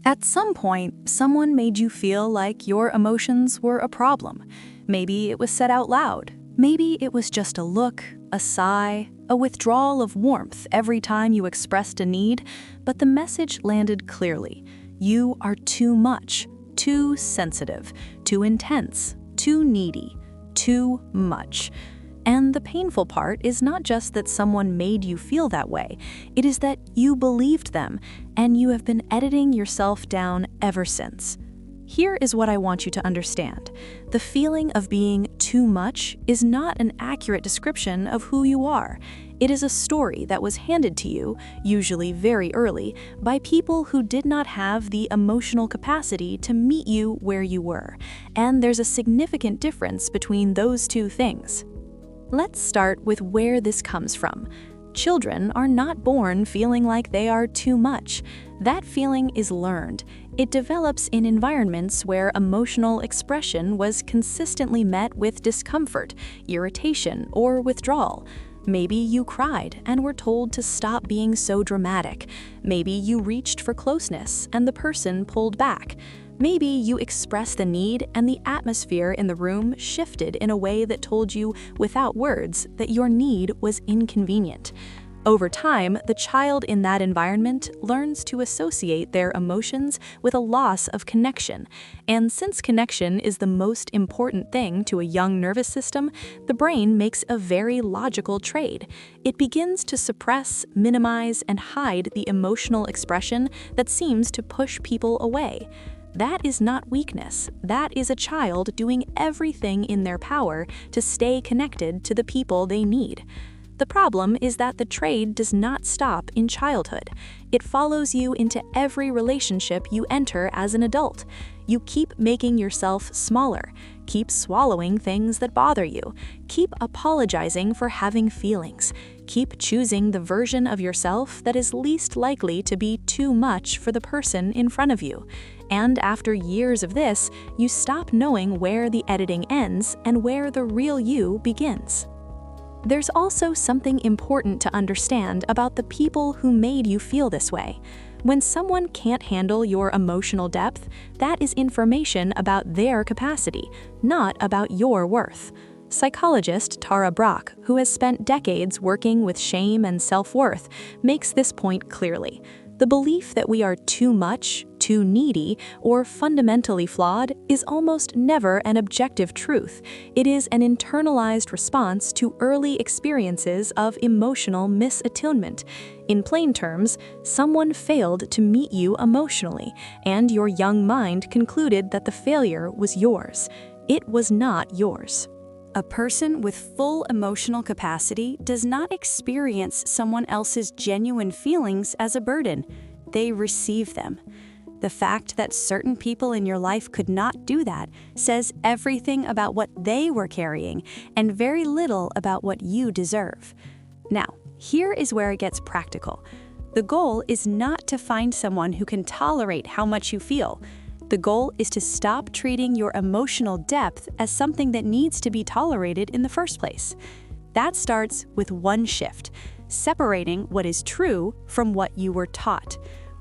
At some point, someone made you feel like your emotions were a problem. Maybe it was said out loud. Maybe it was just a look, a sigh, a withdrawal of warmth every time you expressed a need, but the message landed clearly. You are too much, too sensitive, too intense, too needy, too much. And the painful part is not just that someone made you feel that way, it is that you believed them, and you have been editing yourself down ever since. Here is what I want you to understand. The feeling of being too much is not an accurate description of who you are. It is a story that was handed to you, usually very early, by people who did not have the emotional capacity to meet you where you were. And there's a significant difference between those two things. Let's start with where this comes from. Children are not born feeling like they are too much. That feeling is learned. It develops in environments where emotional expression was consistently met with discomfort, irritation, or withdrawal. Maybe you cried and were told to stop being so dramatic. Maybe you reached for closeness and the person pulled back. Maybe you expressed the need and the atmosphere in the room shifted in a way that told you, without words, that your need was inconvenient. Over time, the child in that environment learns to associate their emotions with a loss of connection. And since connection is the most important thing to a young nervous system, the brain makes a very logical trade. It begins to suppress, minimize, and hide the emotional expression that seems to push people away. That is not weakness. That is a child doing everything in their power to stay connected to the people they need. The problem is that the trade does not stop in childhood. It follows you into every relationship you enter as an adult. You keep making yourself smaller, keep swallowing things that bother you, keep apologizing for having feelings, keep choosing the version of yourself that is least likely to be too much for the person in front of you. And after years of this, you stop knowing where the editing ends and where the real you begins. There's also something important to understand about the people who made you feel this way. When someone can't handle your emotional depth, that is information about their capacity, not about your worth. Psychologist Tara Brach, who has spent decades working with shame and self-worth, makes this point clearly. The belief that we are too much, too needy, or fundamentally flawed is almost never an objective truth. It is an internalized response to early experiences of emotional misattunement. In plain terms, someone failed to meet you emotionally, and your young mind concluded that the failure was yours. It was not yours. A person with full emotional capacity does not experience someone else's genuine feelings as a burden. They receive them. The fact that certain people in your life could not do that says everything about what they were carrying and very little about what you deserve. Now, here is where it gets practical. The goal is not to find someone who can tolerate how much you feel. The goal is to stop treating your emotional depth as something that needs to be tolerated in the first place. That starts with one shift, separating what is true from what you were taught.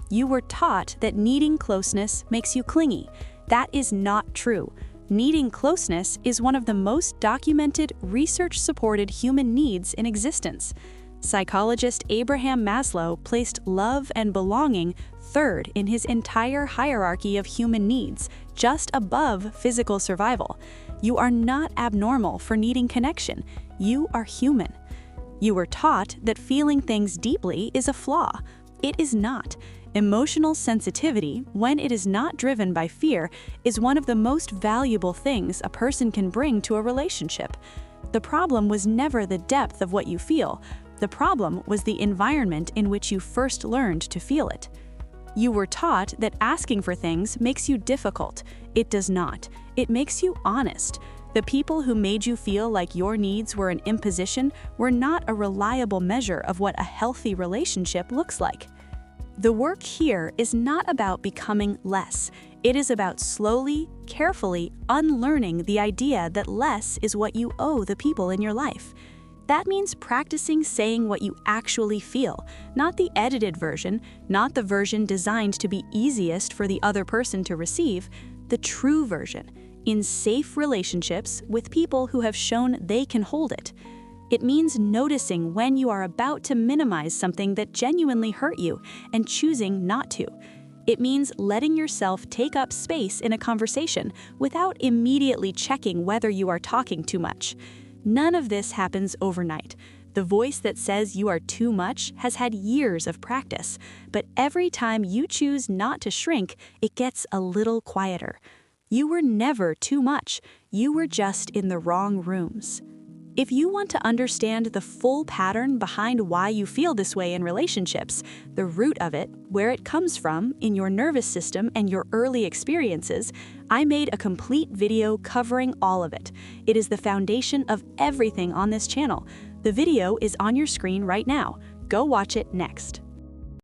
You were taught that needing closeness makes you clingy. That is not true. Needing closeness is one of the most documented, research-supported human needs in existence. Psychologist Abraham Maslow placed love and belonging third in his entire hierarchy of human needs, just above physical survival. You are not abnormal for needing connection. You are human. You were taught that feeling things deeply is a flaw. It is not. Emotional sensitivity, when it is not driven by fear, is one of the most valuable things a person can bring to a relationship. The problem was never the depth of what you feel. The problem was the environment in which you first learned to feel it. You were taught that asking for things makes you difficult. It does not. It makes you honest. The people who made you feel like your needs were an imposition were not a reliable measure of what a healthy relationship looks like. The work here is not about becoming less. It is about slowly, carefully unlearning the idea that less is what you owe the people in your life. That means practicing saying what you actually feel, not the edited version, not the version designed to be easiest for the other person to receive, the true version, in safe relationships with people who have shown they can hold it. It means noticing when you are about to minimize something that genuinely hurt you and choosing not to. It means letting yourself take up space in a conversation without immediately checking whether you are talking too much. None of this happens overnight. The voice that says you are too much has had years of practice, but every time you choose not to shrink, it gets a little quieter. You were never too much. You were just in the wrong rooms. If you want to understand the full pattern behind why you feel this way in relationships, the root of it, where it comes from in your nervous system and your early experiences, I made a complete video covering all of it. It is the foundation of everything on this channel. The video is on your screen right now. Go watch it next.